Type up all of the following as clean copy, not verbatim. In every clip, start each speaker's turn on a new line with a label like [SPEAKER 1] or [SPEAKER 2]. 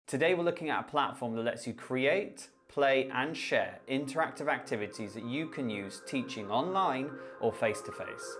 [SPEAKER 1] Today we're looking at a platform that lets you create, play and share interactive activities that you can use teaching online or face-to-face.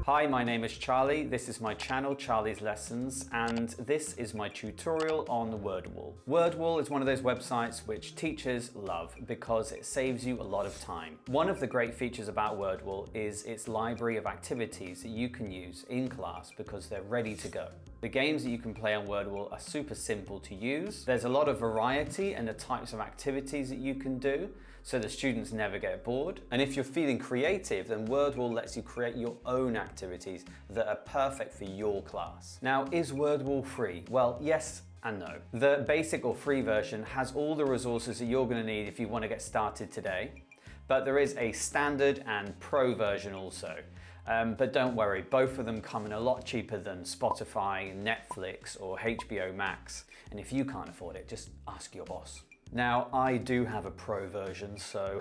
[SPEAKER 1] Hi, my name is Charlie. This is my channel, Charlie's Lessons, and this is my tutorial on WordWall. WordWall is one of those websites which teachers love because it saves you a lot of time. One of the great features about WordWall is its library of activities that you can use in class because they're ready to go. The games that you can play on WordWall are super simple to use. There's a lot of variety in the types of activities that you can do, so the students never get bored. And if you're feeling creative, then WordWall lets you create your own activities that are perfect for your class. Now, is WordWall free? Well, yes and no. The basic or free version has all the resources that you're going to need if you want to get started today. But there is a standard and pro version also. But don't worry, both of them come in a lot cheaper than Spotify, Netflix or HBO Max. And if you can't afford it, just ask your boss. Now, I do have a pro version, so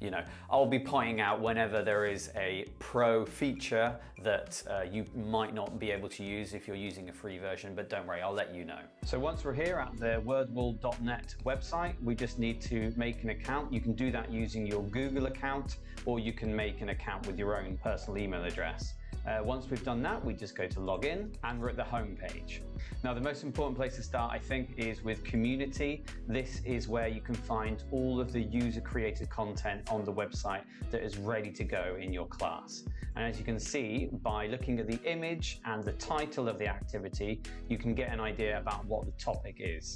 [SPEAKER 1] you know, I'll be pointing out whenever there is a pro feature that you might not be able to use if you're using a free version, but don't worry, I'll let you know. So once we're here at the wordwall.net website, we just need to make an account. You can do that using your Google account, or you can make an account with your own personal email address. Once we've done that, we just go to login and we're at the home page. Now, the most important place to start, I think, is with community. This is where you can find all of the user-created content on the website that is ready to go in your class. And as you can see, by looking at the image and the title of the activity, you can get an idea about what the topic is.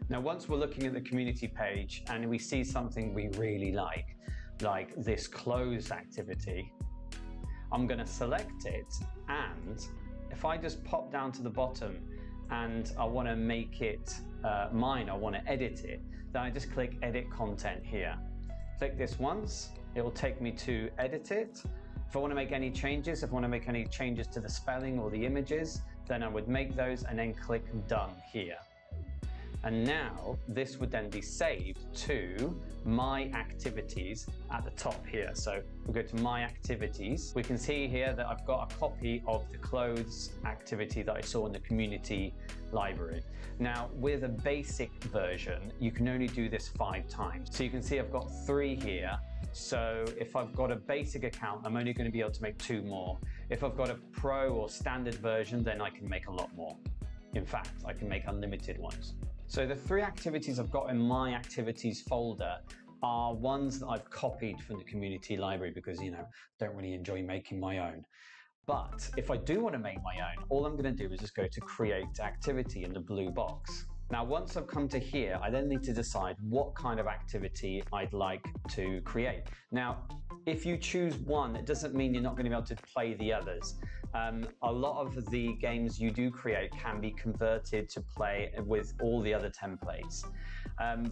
[SPEAKER 1] Now, once we're looking at the community page and we see something we really like this clothes activity, I'm going to select it, and if I just pop down to the bottom and I want to make it mine, I want to edit it, then I just click Edit Content here. Click this once, it will take me to edit it. If I want to make any changes, if I want to make any changes to the spelling or the images, then I would make those and then click Done here. And now this would then be saved to My Activities at the top here. So we'll go to My Activities. We can see here that I've got a copy of the clothes activity that I saw in the community library. Now, with a basic version, you can only do this 5 times. So you can see I've got 3 here. So if I've got a basic account, I'm only going to be able to make 2 more. If I've got a pro or standard version, then I can make a lot more. In fact, I can make unlimited ones. So the 3 activities I've got in my activities folder are ones that I've copied from the community library because, you know, I don't really enjoy making my own. But if I do want to make my own, all I'm going to do is just go to Create Activity in the blue box. Now, once I've come to here, I then need to decide what kind of activity I'd like to create. Now, if you choose one, it doesn't mean you're not going to be able to play the others. A lot of the games you do create can be converted to play with all the other templates.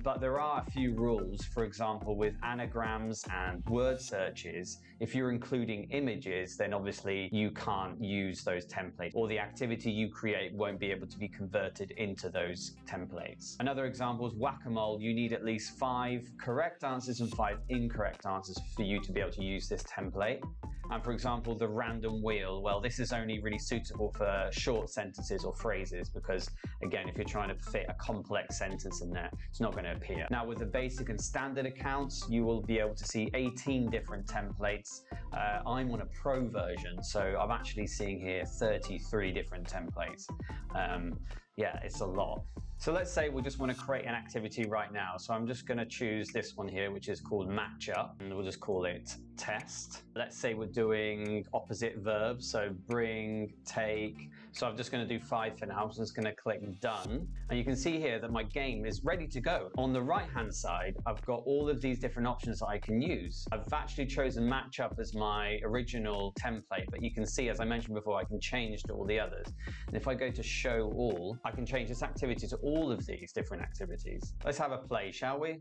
[SPEAKER 1] But there are a few rules. For example, with anagrams and word searches, if you're including images, then obviously you can't use those templates, or the activity you create won't be able to be converted into those templates. Another example is whack-a-mole. You need at least 5 correct answers and 5 incorrect answers for you to be able to use this template. And for example, the random wheel, well, this is only really suitable for short sentences or phrases because, again, if you're trying to fit a complex sentence in there, it's not going to appear. Now, with the basic and standard accounts, you will be able to see 18 different templates. I'm on a pro version, so I'm actually seeing here 33 different templates. Yeah, it's a lot. So let's say we just want to create an activity right now. So I'm just going to choose this one here, which is called Matchup, and we'll just call it Test. Let's say we're doing opposite verbs, so bring, take. So I'm just going to do 5 for now. I'm just going to click Done. And you can see here that my game is ready to go. On the right-hand side, I've got all of these different options that I can use. I've actually chosen Matchup as my original template, but you can see, as I mentioned before, I can change to all the others. And if I go to Show All, I can change this activity to all of these different activities. Let's have a play, shall we?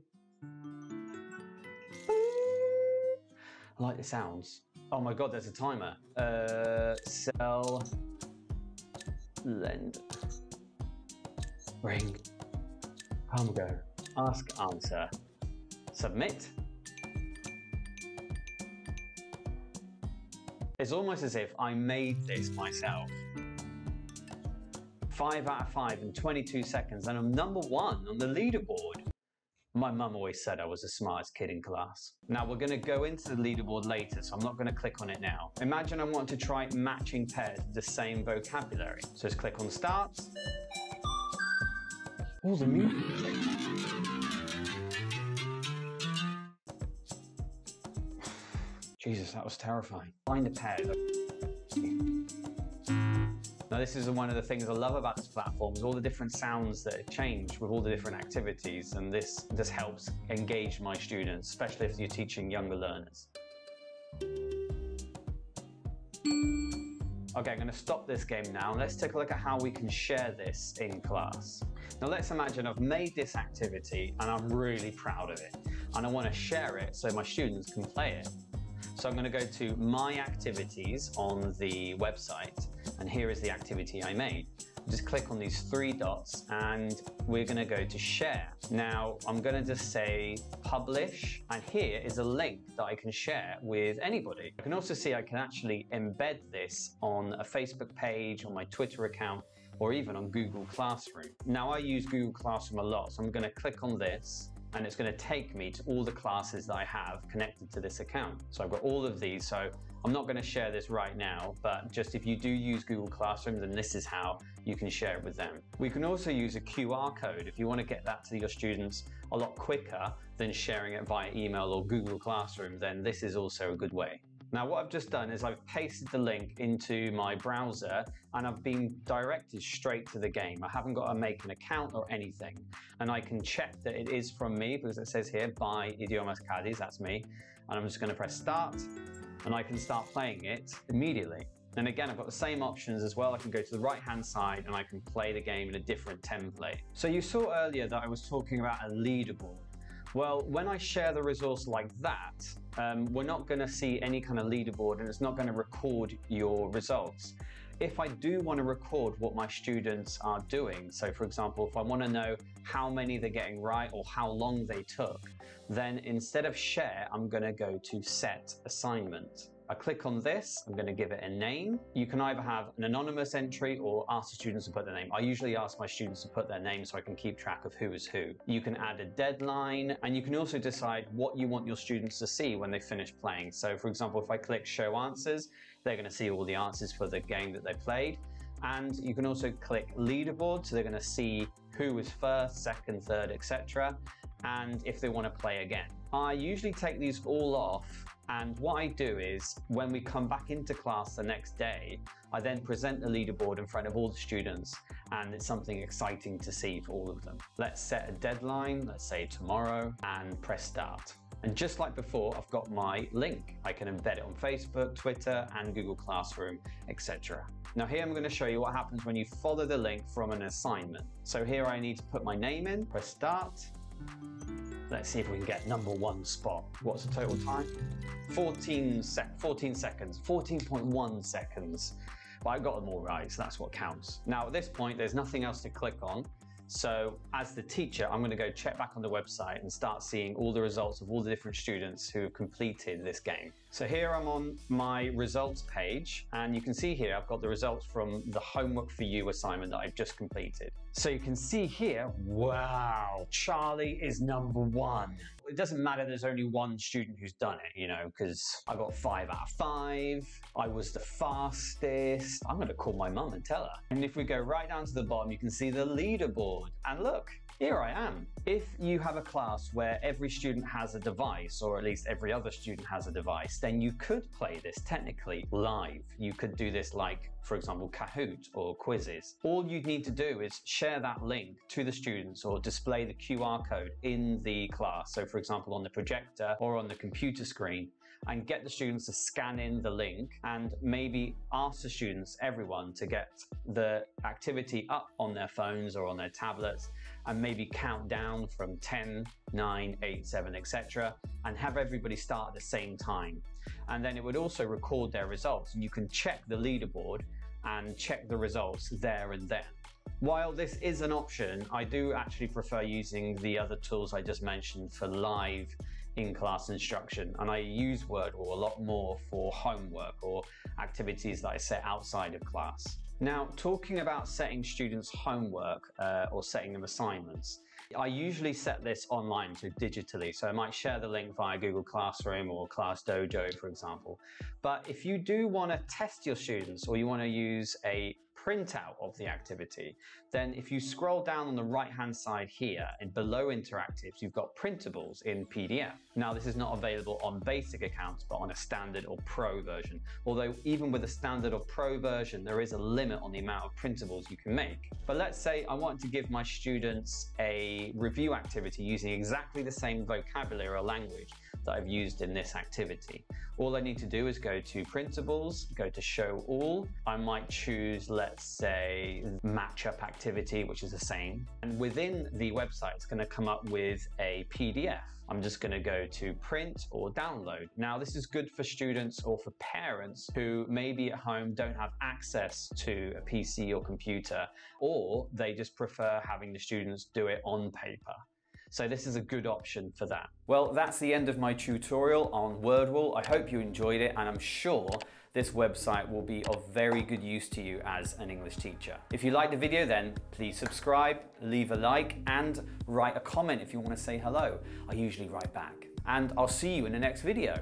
[SPEAKER 1] I like the sounds. Oh my God, there's a timer. Sell, lend, bring, come, go, ask, answer, submit. It's almost as if I made this myself. 5 out of 5 in 22 seconds, and I'm number 1 on the leaderboard. My mum always said I was the smartest kid in class. Now we're going to go into the leaderboard later, so I'm not going to click on it now. Imagine I want to try matching pairs with the same vocabulary. So just click on Start. Oh, the music. Jesus, that was terrifying. Find a pair. Now this is one of the things I love about this platform, is all the different sounds that change with all the different activities, and this helps engage my students, especially if you're teaching younger learners. Okay, I'm going to stop this game now and let's take a look at how we can share this in class. Now let's imagine I've made this activity and I'm really proud of it and I want to share it so my students can play it. So I'm going to go to My Activities on the website, and here is the activity I made. Just click on these 3 dots and we're going to go to Share. Now I'm going to just say Publish, and here is a link that I can share with anybody. I can also see I can actually embed this on a Facebook page, on my Twitter account, or even on Google Classroom. Now I use Google Classroom a lot, so I'm going to click on this and it's going to take me to all the classes that I have connected to this account. So I've got all of these, so I'm not going to share this right now, but just if you do use Google Classroom, then this is how you can share it with them. We can also use a QR code if you want to get that to your students a lot quicker than sharing it via email or Google Classroom, then this is also a good way. Now what I've just done is I've pasted the link into my browser and I've been directed straight to the game. I haven't got to make an account or anything. And I can check that it is from me because it says here by Idiomas Cádiz, that's me. And I'm just going to press start and I can start playing it immediately. And again, I've got the same options as well. I can go to the right-hand side and I can play the game in a different template. So you saw earlier that I was talking about a leaderboard. Well, when I share the resource like that, we're not going to see any kind of leaderboard and it's not going to record your results. If I do want to record what my students are doing, so for example, if I want to know how many they're getting right or how long they took, then instead of share, I'm going to go to set assignment. I click on this, I'm going to give it a name. You can either have an anonymous entry or ask the students to put their name. I usually ask my students to put their name so I can keep track of who is who. You can add a deadline, and you can also decide what you want your students to see when they finish playing. So for example, if I click show answers, they're going to see all the answers for the game that they played. And you can also click leaderboard, so they're going to see who was first, second, third, etc. and if they want to play again. I usually take these all off, and what I do is when we come back into class the next day, I then present the leaderboard in front of all the students, and it's something exciting to see for all of them. Let's set a deadline, let's say tomorrow, and press start. And just like before, I've got my link. I can embed it on Facebook, Twitter, and Google Classroom, etc. Now here I'm going to show you what happens when you follow the link from an assignment. So here I need to put my name in, press start. Let's see if we can get number 1 spot. What's the total time? 14 seconds, 14.1 seconds. But I got them all right, so that's what counts. Now at this point, there's nothing else to click on. So as the teacher, I'm going to go check back on the website and start seeing all the results of all the different students who have completed this game. So here I'm on my results page, and you can see here I've got the results from the homework for you assignment that I've just completed. So you can see here, wow, Charlie is number 1. It doesn't matter there's only 1 student who's done it, you know, because I got 5 out of 5. I was the fastest. I'm going to call my mum and tell her. And if we go right down to the bottom, you can see the leaderboard. And look, here I am. If you have a class where every student has a device, or at least every other student has a device, then you could play this technically live. You could do this like, for example, Kahoot or quizzes. All you'd need to do is share that link to the students or display the QR code in the class. So for example, on the projector or on the computer screen, and get the students to scan in the link and maybe ask the students, everyone, to get the activity up on their phones or on their tablets and maybe count down from 10, 9, 8, 7, etc. and have everybody start at the same time. And then it would also record their results. You can check the leaderboard and check the results there and then. While this is an option, I do actually prefer using the other tools I just mentioned for live in-class instruction, and I use Wordle a lot more for homework or activities that I set outside of class. Now, talking about setting students' homework or setting them assignments, I usually set this online, so digitally. So I might share the link via Google Classroom or ClassDojo, for example. But if you do want to test your students or you want to use a printout of the activity, then if you scroll down on the right-hand side here and below interactives, you've got printables in PDF. Now, this is not available on basic accounts, but on a standard or pro version. Although even with a standard or pro version, there is a limit on the amount of printables you can make. But let's say I want to give my students a review activity using exactly the same vocabulary or language that I've used in this activity. All I need to do is go to printables, go to show all. I might choose, let's say, matchup activity, which is the same. And within the website, it's going to come up with a PDF. I'm just going to go to print or download. Now, this is good for students or for parents who maybe at home don't have access to a PC or computer, or they just prefer having the students do it on paper. So this is a good option for that. Well, that's the end of my tutorial on Wordwall. I hope you enjoyed it, and I'm sure this website will be of very good use to you as an English teacher. If you liked the video, then please subscribe, leave a like, and write a comment if you want to say hello. I usually write back. And I'll see you in the next video.